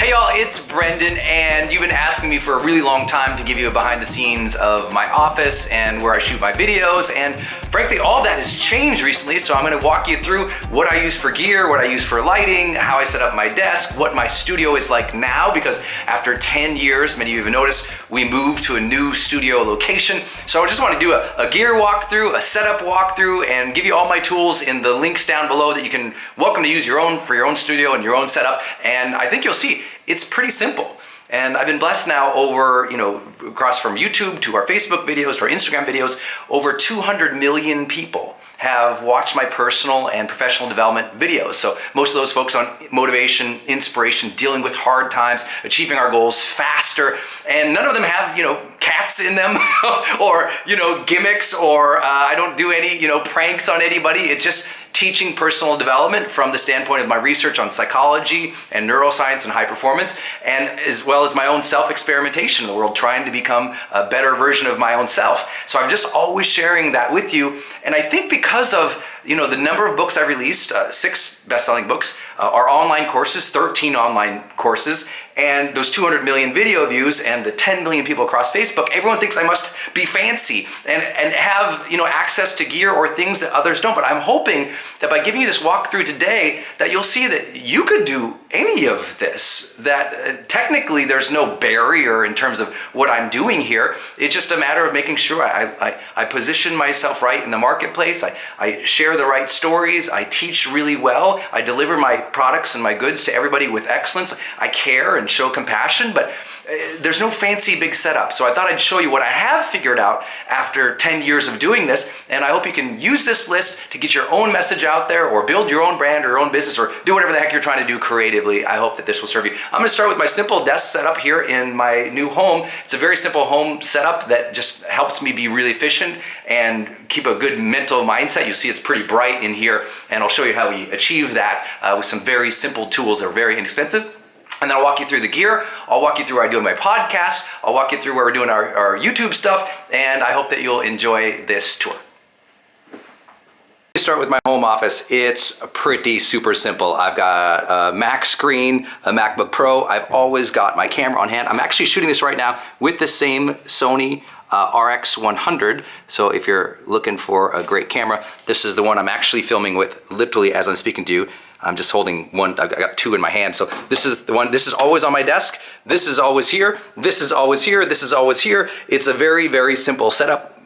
Hey y'all, it's Brendan, and you've been asking me for a really long time to give you a behind the scenes of my office and where I shoot my videos, and frankly all that has changed recently, so I'm going to walk you through what I use for gear, what I use for lighting, how I set up my desk, what my studio is like now, because after 10 years, many of you have noticed, we moved to a new studio location. So I just want to do a gear walkthrough, a setup walkthrough, and give you all my tools in the links down below that you can welcome to use for your own studio and your own setup, and I think you'll see it's pretty simple. And I've been blessed now over, across from YouTube to our Facebook videos to our Instagram videos, over 200 million people have watched my personal and professional development videos. So most of those folks on motivation, inspiration, dealing with hard times, achieving our goals faster, and none of them have, cats in them or, gimmicks, or I don't do any, pranks on anybody. It's just teaching personal development from the standpoint of my research on psychology and neuroscience and high performance, and as well as my own self-experimentation in the world, trying to become a better version of my own self. So I'm just always sharing that with you. And I think because of the number of books I released, 6 best-selling books, our online courses, 13 online courses, and those 200 million video views and the 10 million people across Facebook, everyone thinks I must be fancy and have access to gear or things that others don't. But I'm hoping that by giving you this walkthrough today, that you'll see that you could do any of this, that technically there's no barrier in terms of what I'm doing here. It's just a matter of making sure I position myself right in the marketplace, I share the right stories, I teach really well, I deliver my products and my goods to everybody with excellence, I care and show compassion, but there's no fancy big setup. So I thought I'd show you what I have figured out after 10 years of doing this, and I hope you can use this list to get your own message out there, or build your own brand or your own business, or do whatever the heck you're trying to do creatively. I hope that this will serve you. I'm going to start with my simple desk setup here in my new home. It's a very simple home setup that just helps me be really efficient and keep a good mental mindset. You see it's pretty bright in here, and I'll show you how we achieve that with some very simple tools that are very inexpensive. And then I'll walk you through the gear, I'll walk you through where I do my podcast, I'll walk you through where we're doing our YouTube stuff, and I hope that you'll enjoy this tour. Start with my home office. It's pretty super simple. I've got a Mac screen, a MacBook Pro. I've always got my camera on hand. I'm actually shooting this right now with the same Sony RX100. So if you're looking for a great camera, this is the one I'm actually filming with literally as I'm speaking to you. I'm just holding one, I've got 2 in my hand. So this is the one, this is always on my desk. This is always here. This is always here. This is always here. It's a very, very simple setup.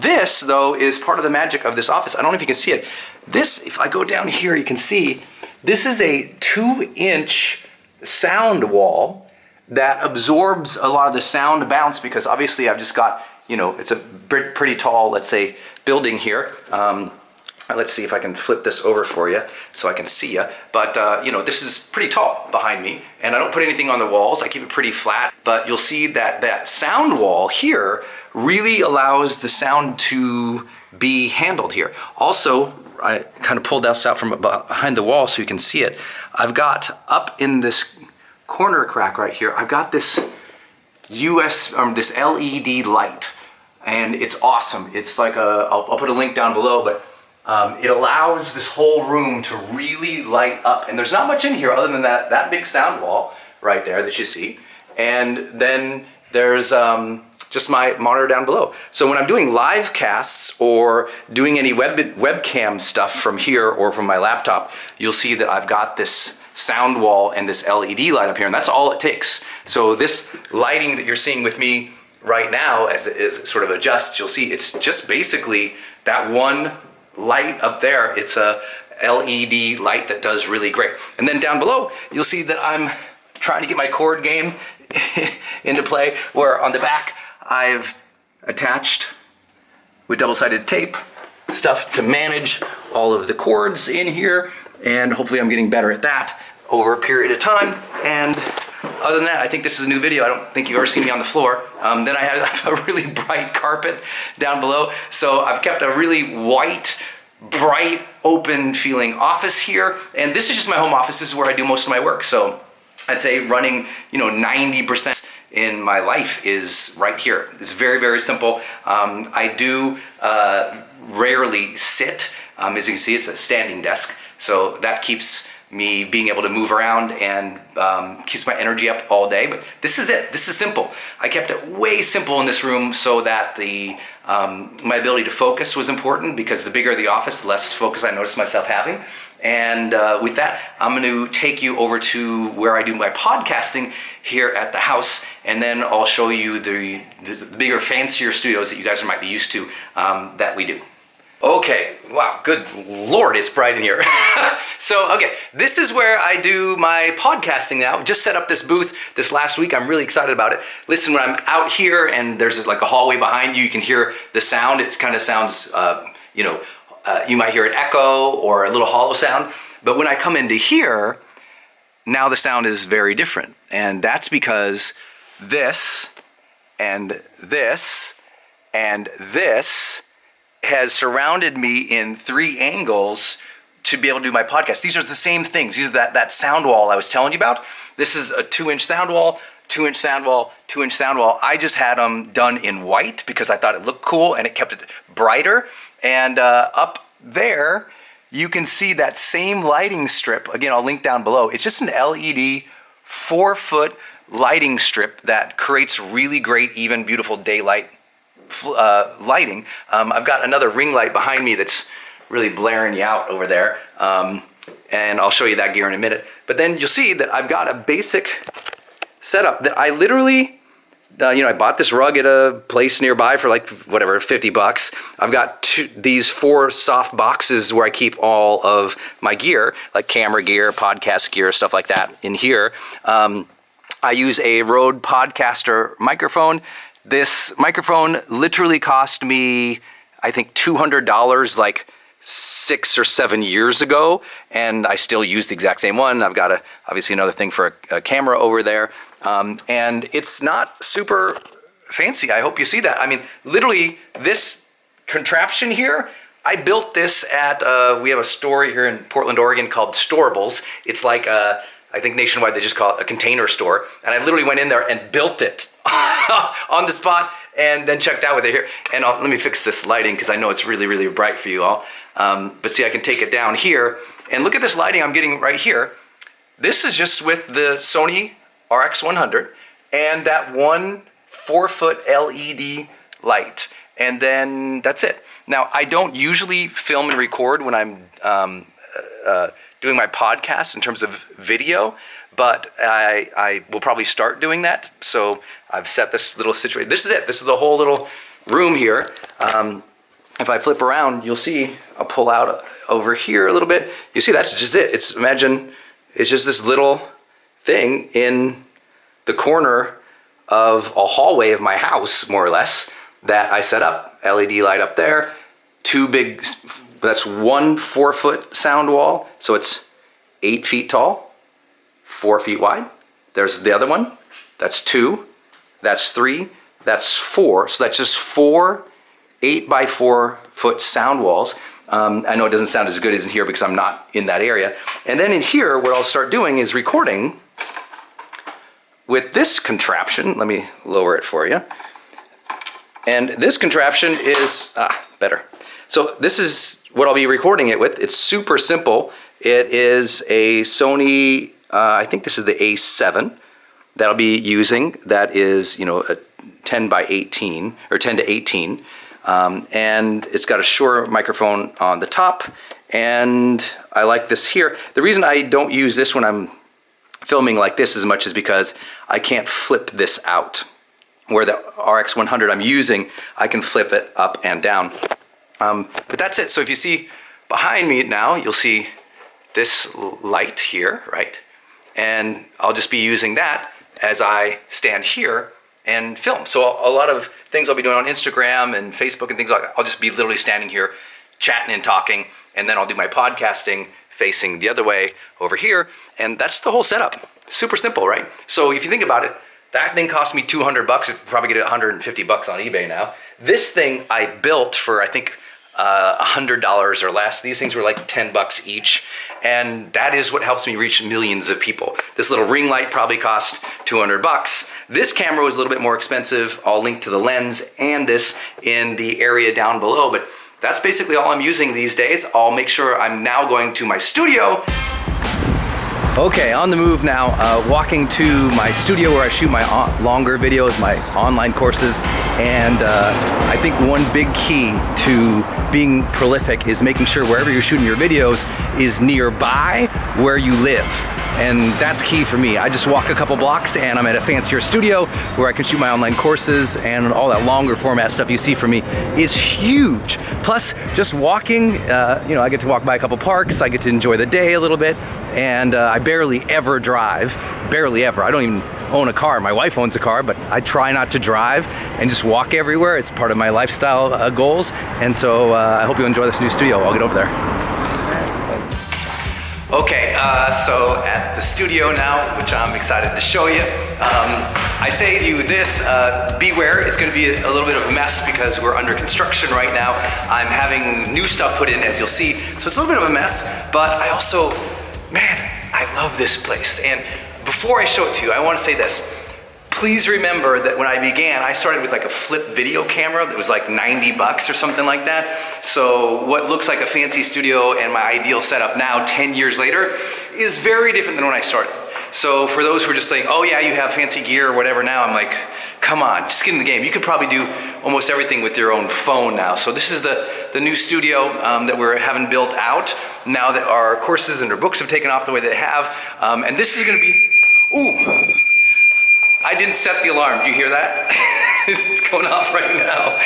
This though is part of the magic of this office. I don't know if you can see it. This, if I go down here, you can see, this is a 2-inch sound wall that absorbs a lot of the sound bounce, because obviously I've just got, it's a pretty tall, let's say, building here. Let's see if I can flip this over for you so I can see you. But this is pretty tall behind me, and I don't put anything on the walls. I keep it pretty flat, but you'll see that sound wall here really allows the sound to be handled here. Also, I kind of pulled this out from behind the wall so you can see it. I've got up in this corner crack right here, I've got this this LED light, and it's awesome. It's like I'll put a link down below, but it allows this whole room to really light up. And there's not much in here other than that big sound wall right there that you see. And then there's just my monitor down below. So when I'm doing live casts or doing any webcam stuff from here or from my laptop, you'll see that I've got this sound wall and this LED light up here, and that's all it takes. So this lighting that you're seeing with me right now, as it sort of adjusts, you'll see it's just basically that one light up there. It's a LED light that does really great. And then down below, you'll see that I'm trying to get my cord game into play, where on the back, I've attached with double-sided tape stuff to manage all of the cords in here, and hopefully I'm getting better at that over a period of time. And other than that, I think this is a new video. I don't think you've ever seen me on the floor. Then I have a really bright carpet down below. So I've kept a really white, bright, open feeling office here. And this is just my home office. This is where I do most of my work. So I'd say running, 90% in my life is right here. It's very, very simple. I do rarely sit. As you can see, it's a standing desk. So that keeps me being able to move around and keeps my energy up all day. But this is it. This is simple. I kept it way simple in this room so that my ability to focus was important, because the bigger the office, the less focus I noticed myself having. And with that, I'm going to take you over to where I do my podcasting here at the house, and then I'll show you the bigger, fancier studios that you guys might be used to that we do. Okay, wow, good Lord, it's bright in here. So, okay, this is where I do my podcasting now. Just set up this booth this last week. I'm really excited about it. Listen, when I'm out here and there's like a hallway behind you, you can hear the sound. It kind of sounds, you might hear an echo or a little hollow sound. But when I come into here, now the sound is very different. And that's because this and this and this has surrounded me in 3 angles to be able to do my podcast. These are the same things. These are that sound wall I was telling you about. This is a 2-inch sound wall, 2-inch sound wall, 2-inch sound wall. I just had them done in white because I thought it looked cool and it kept it brighter. And up there, you can see that same lighting strip. Again, I'll link down below. It's just an LED 4-foot lighting strip that creates really great, even beautiful daylight lighting. I've got another ring light behind me that's really blaring you out over there, and I'll show you that gear in a minute. But then you'll see that I've got a basic setup that I literally, I bought this rug at a place nearby for like whatever, 50 bucks. I've got these 4 soft boxes where I keep all of my gear, like camera gear, podcast gear, stuff like that in here. I use a Rode Podcaster microphone. This microphone literally cost me, I think, $200 like 6 or 7 years ago, and I still use the exact same one. I've got obviously another thing for a camera over there, and it's not super fancy. I hope you see that. I mean, literally this contraption here, I built this at, we have a store here in Portland, Oregon called Storables. It's like, I think nationwide they just call it a container store, and I literally went in there and built it on the spot and then checked out with it here. And let me fix this lighting because I know it's really, really bright for you all. But see, I can take it down here and look at this lighting I'm getting right here. This is just with the Sony RX100 and that one 4-foot LED light. And then that's it. Now, I don't usually film and record when I'm doing my podcast in terms of video, but I will probably start doing that. So I've set this little situation. This is it. This is the whole little room here. If I flip around, you'll see, I'll pull out over here a little bit. You see, that's just it. Imagine it's just this little thing in the corner of a hallway of my house, more or less, that I set up. LED light up there, 2 big, that's 1 4-foot sound wall. So it's 8 feet tall, 4 feet wide. There's the other one. That's 2. That's 3. That's 4. So that's just 4 8-by-4-foot sound walls. I know it doesn't sound as good as in here because I'm not in that area. And then in here, what I'll start doing is recording with this contraption. Let me lower it for you. And this contraption is, better. So this is what I'll be recording it with. It's super simple. It is a Sony, I think this is the A7 that I'll be using. That is, a 10 by 18 or 10 to 18. And it's got a Shure microphone on the top. And I like this here. The reason I don't use this when I'm filming like this as much is because I can't flip this out. Where the RX100 I'm using, I can flip it up and down. But that's it. So if you see behind me now, you'll see this light here, right? And I'll just be using that as I stand here and film. So a lot of things I'll be doing on Instagram and Facebook and things like that, I'll just be literally standing here chatting and talking, and then I'll do my podcasting facing the other way over here, and that's the whole setup. Super simple, right? So if you think about it, that thing cost me $200. You probably get it $150 on eBay now. This thing I built for, I think, $100 or less. These things were like $10 each, and that is what helps me reach millions of people. This little ring light probably cost $200. This camera was a little bit more expensive. I'll link to the lens and this in the area down below, but that's basically all I'm using these days. I'll make sure I'm now going to my studio Okay, on the move now, walking to my studio where I shoot my longer videos, my online courses, and I think one big key to being prolific is making sure wherever you're shooting your videos is nearby where you live. And that's key for me. I just walk a couple blocks and I'm at a fancier studio where I can shoot my online courses, and all that longer format stuff you see from me is huge. Plus, just walking, I get to walk by a couple parks, I get to enjoy the day a little bit, and I barely ever drive, barely ever. I don't even own a car. My wife owns a car, but I try not to drive and just walk everywhere. It's part of my lifestyle goals, and so I hope you enjoy this new studio. I'll get over there. Okay, so at the studio now, which I'm excited to show you. I say to you this, beware, it's gonna be a little bit of a mess because we're under construction right now. I'm having new stuff put in, as you'll see, so it's a little bit of a mess, but I also, man, I love this place. And before I show it to you, I wanna say this. Please remember that when I began, I started with like a flip video camera that was like 90 bucks or something like that. So what looks like a fancy studio and my ideal setup now, 10 years later, is very different than when I started. So for those who are just saying, oh yeah, you have fancy gear or whatever now, I'm like, come on, just get in the game. You could probably do almost everything with your own phone now. So this is the new studio that we're having built out now that our courses and our books have taken off the way they have. And this is gonna be, ooh. I didn't set the alarm. Do you hear that? It's going off right now.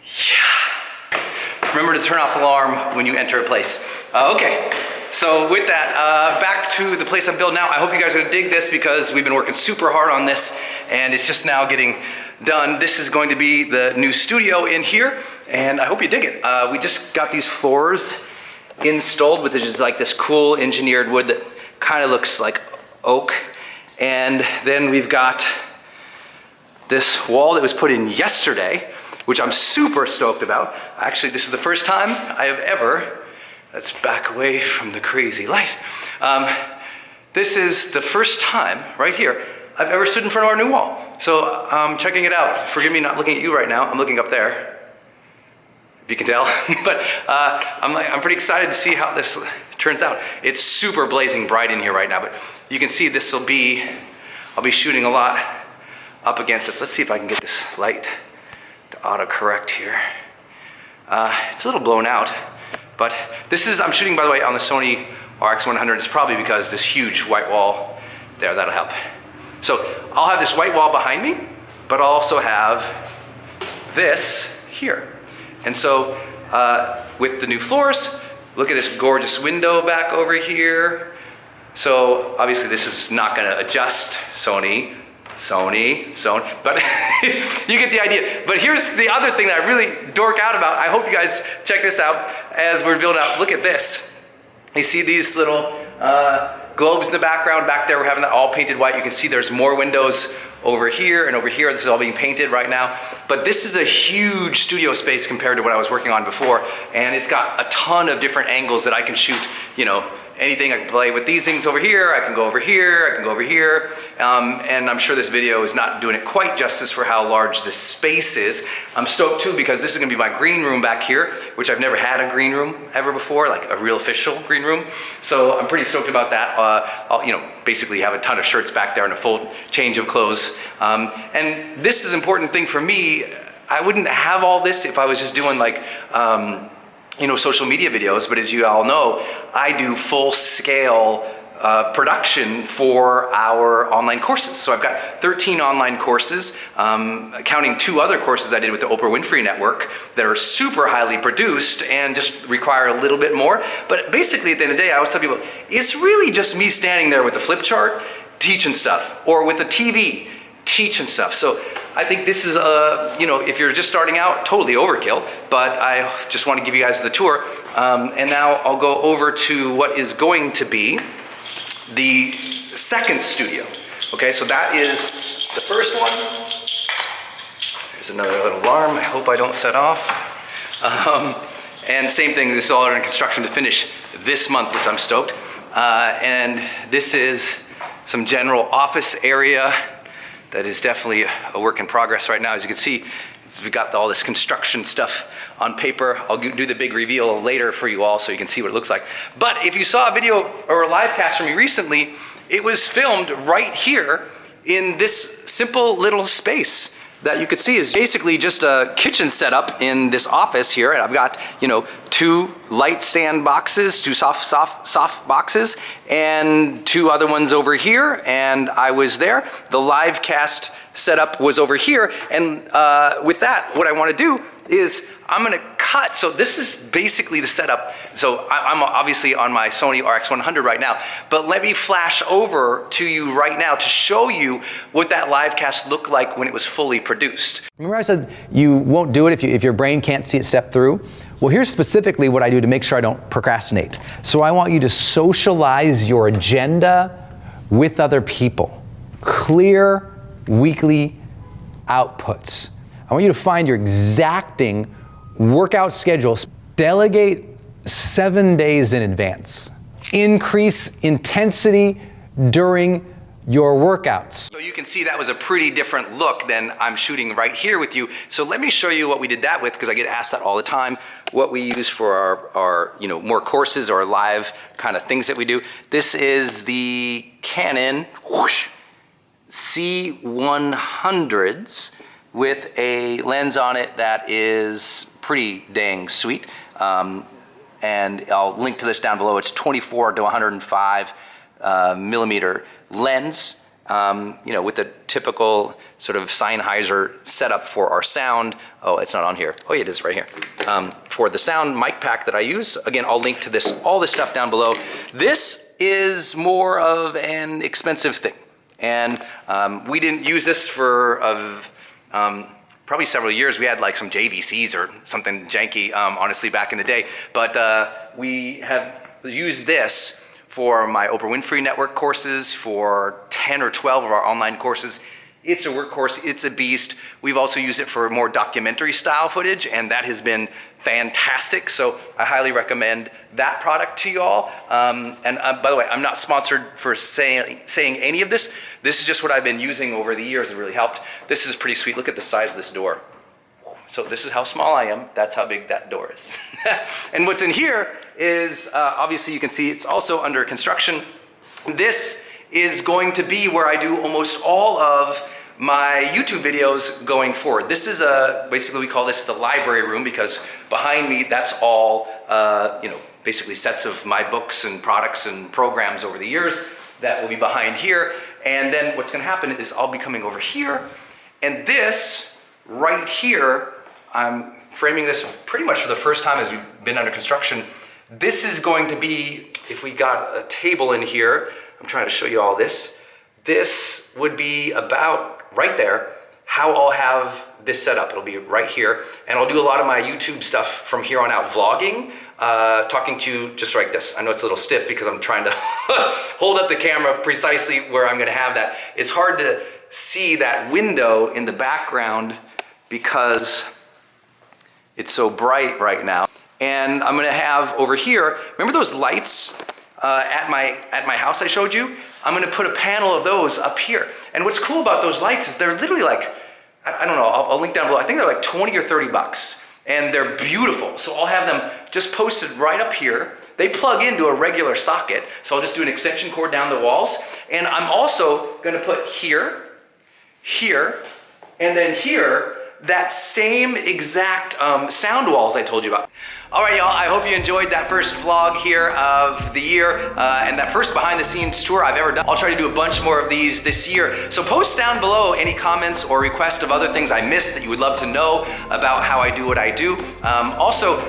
Yeah. Remember to turn off the alarm when you enter a place. Okay. So with that, back to the place I'm building now. I hope you guys are gonna dig this because we've been working super hard on this and it's just now getting done. This is going to be the new studio in here and I hope you dig it. We just got these floors installed with just like this cool engineered wood that kind of looks like oak. And then we've got this wall that was put in yesterday, which I'm super stoked about. Actually, this is the first time I have ever, let's back away from the crazy light. This is the first time, right here, I've ever stood in front of our new wall. So I'm checking it out. Forgive me not looking at you right now. I'm looking up there, if you can tell. But I'm pretty excited to see how this turns out. It's super blazing bright in here right now, but you can see this will be, I'll be shooting a lot up against this. Let's see if I can get this light to auto-correct here. It's a little blown out. But this is, I'm shooting, by the way, on the Sony RX100. It's probably because this huge white wall there, that'll help. So I'll have this white wall behind me, but I'll also have this here. And so with the new floors, look at this gorgeous window back over here. So obviously this is not gonna adjust, Sony, but you get the idea. But here's the other thing that I really dork out about. I hope you guys check this out as we're building out. Look at this. You see these little globes in the background. Back there we're having that all painted white. You can see there's more windows over here and over here. This is all being painted right now. But this is a huge studio space compared to what I was working on before. And it's got a ton of different angles that I can shoot, anything. I can play with these things over here, I can go over here, I can go over here. And I'm sure this video is not doing it quite justice for how large this space is. I'm stoked too because this is gonna be my green room back here, which I've never had a green room ever before, like a real official green room. So I'm pretty stoked about that. I'll basically have a ton of shirts back there and a full change of clothes. And this is an important thing for me. I wouldn't have all this if I was just doing like, social media videos, but as you all know, I do full scale production for our online courses. So I've got 13 online courses, counting 2 other courses I did with the Oprah Winfrey Network that are super highly produced and just require a little bit more. But basically at the end of the day, I always tell people, it's really just me standing there with the flip chart, teaching stuff, or with a TV, teaching stuff. So I think this is, if you're just starting out, totally overkill, but I just want to give you guys the tour. And now I'll go over to what is going to be the second studio. Okay, so that is the first one. There's another little alarm. I hope I don't set off. And same thing, this is all under construction to finish this month, which I'm stoked. And this is some general office area that is definitely a work in progress right now. As you can see, we've got all this construction stuff on paper. I'll do the big reveal later for you all so you can see what it looks like. But if you saw a video or a live cast from me recently, it was filmed right here in this simple little space that you could see is basically just a kitchen setup in this office here. And I've got, you know, 2 light stand boxes, 2 soft boxes, and 2 other ones over here. And I was there. The live cast setup was over here. And with that, what I want to do is I'm gonna cut. So this is basically the setup. So I'm obviously on my Sony RX100 right now, but let me flash over to you right now to show you what that live cast looked like when it was fully produced. Remember I said you won't do it if your brain can't see it step through? Well, here's specifically what I do to make sure I don't procrastinate. So I want you to socialize your agenda with other people. Clear weekly outputs. I want you to find your exacting workout schedule. Delegate 7 days in advance. Increase intensity during your workouts. So you can see that was a pretty different look than I'm shooting right here with you. So let me show you what we did that with, because I get asked that all the time, what we use for our you know, more courses or live kind of things that we do. This is the Canon C100s with a lens on it that is pretty dang sweet. And I'll link to this down below. It's 24 to 105 millimeter lens, you know, with the typical sort of Sennheiser setup for our sound. Oh, it's not on here. Oh, yeah, it is right here. For the sound mic pack that I use, again, I'll link to this, all this stuff down below. This is more of an expensive thing. And we didn't use this for probably several years. We had like some JVCs or something janky, honestly, back in the day. But we have used this for my Oprah Winfrey Network courses, for 10 or 12 of our online courses. It's a workhorse, it's a beast. We've also used it for more documentary style footage, and that has been fantastic. So I highly recommend that product to y'all. And by the way, I'm not sponsored for saying any of this. This is just what I've been using over the years. It really helped. This is pretty sweet. Look at the size of this door. So this is how small I am. That's how big that door is. And what's in here is, obviously you can see it's also under construction. This is going to be where I do almost all of my YouTube videos going forward. This is basically we call this the library room, because behind me, that's all, you know, basically sets of my books and products and programs over the years that will be behind here. And then what's gonna happen is I'll be coming over here, and this right here, I'm framing this pretty much for the first time as we've been under construction. This is going to be, if we got a table in here, I'm trying to show you all this. This would be about right there, how I'll have this set up. It'll be right here. And I'll do a lot of my YouTube stuff from here on out, vlogging, talking to you just like this. I know it's a little stiff because I'm trying to hold up the camera precisely where I'm gonna have that. It's hard to see that window in the background because it's so bright right now. And I'm gonna have over here, remember those lights at my house I showed you? I'm gonna put a panel of those up here. And what's cool about those lights is they're literally like, I don't know, I'll link down below. I think they're like 20 or 30 bucks. And they're beautiful. So I'll have them just posted right up here. They plug into a regular socket. So I'll just do an extension cord down the walls. And I'm also gonna put here, here, and then here, that same exact sound walls I told you about. All right, y'all, I hope you enjoyed that first vlog here of the year and that first behind the scenes tour I've ever done. I'll try to do a bunch more of these this year. So post down below any comments or requests of other things I missed that you would love to know about how I do what I do. Also,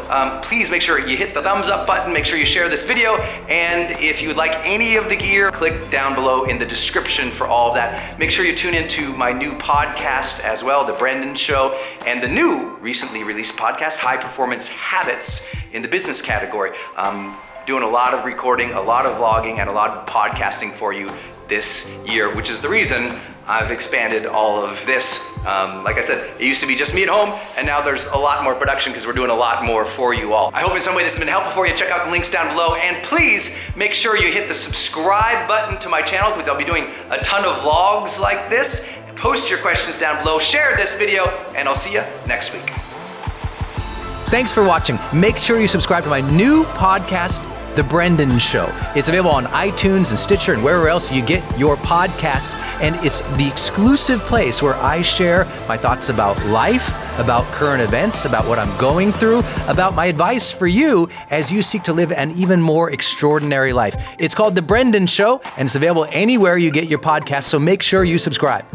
please make sure you hit the thumbs up button, make sure you share this video, and if you would like any of the gear, click down below in the description for all of that. Make sure you tune into my new podcast as well, The Brendan Show, and the new recently released podcast, High Performance Habits, in the business category. Doing a lot of recording, a lot of vlogging, and a lot of podcasting for you this year, which is the reason I've expanded all of this. Like I said, it used to be just me at home, and now there's a lot more production because we're doing a lot more for you all. I hope in some way this has been helpful for you. Check out the links down below, and please make sure you hit the subscribe button to my channel because I'll be doing a ton of vlogs like this. Post your questions down below, share this video, and I'll see you next week. Thanks for watching. Make sure you subscribe to my new podcast, The Brendan Show. It's available on iTunes and Stitcher and wherever else you get your podcasts. And it's the exclusive place where I share my thoughts about life, about current events, about what I'm going through, about my advice for you as you seek to live an even more extraordinary life. It's called The Brendan Show, and it's available anywhere you get your podcasts, so make sure you subscribe.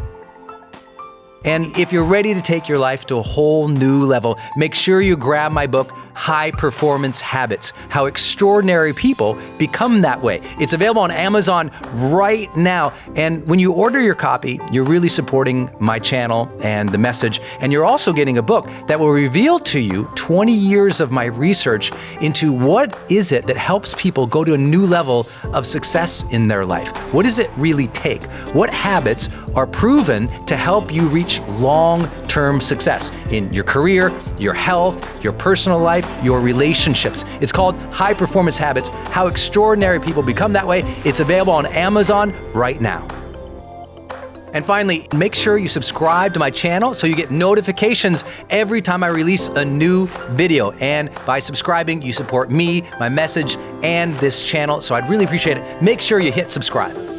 And if you're ready to take your life to a whole new level, make sure you grab my book, High Performance Habits, How Extraordinary People Become That Way. It's available on Amazon right now. And when you order your copy, you're really supporting my channel and the message. And you're also getting a book that will reveal to you 20 years of my research into what is it that helps people go to a new level of success in their life. What does it really take? What habits are proven to help you reach long-term success in your career, your health, your personal life, your relationships. It's called High Performance Habits, How Extraordinary People Become That Way. It's available on Amazon right now. And finally, make sure you subscribe to my channel so you get notifications every time I release a new video. And by subscribing, you support me, my message, and this channel. So I'd really appreciate it. Make sure you hit subscribe.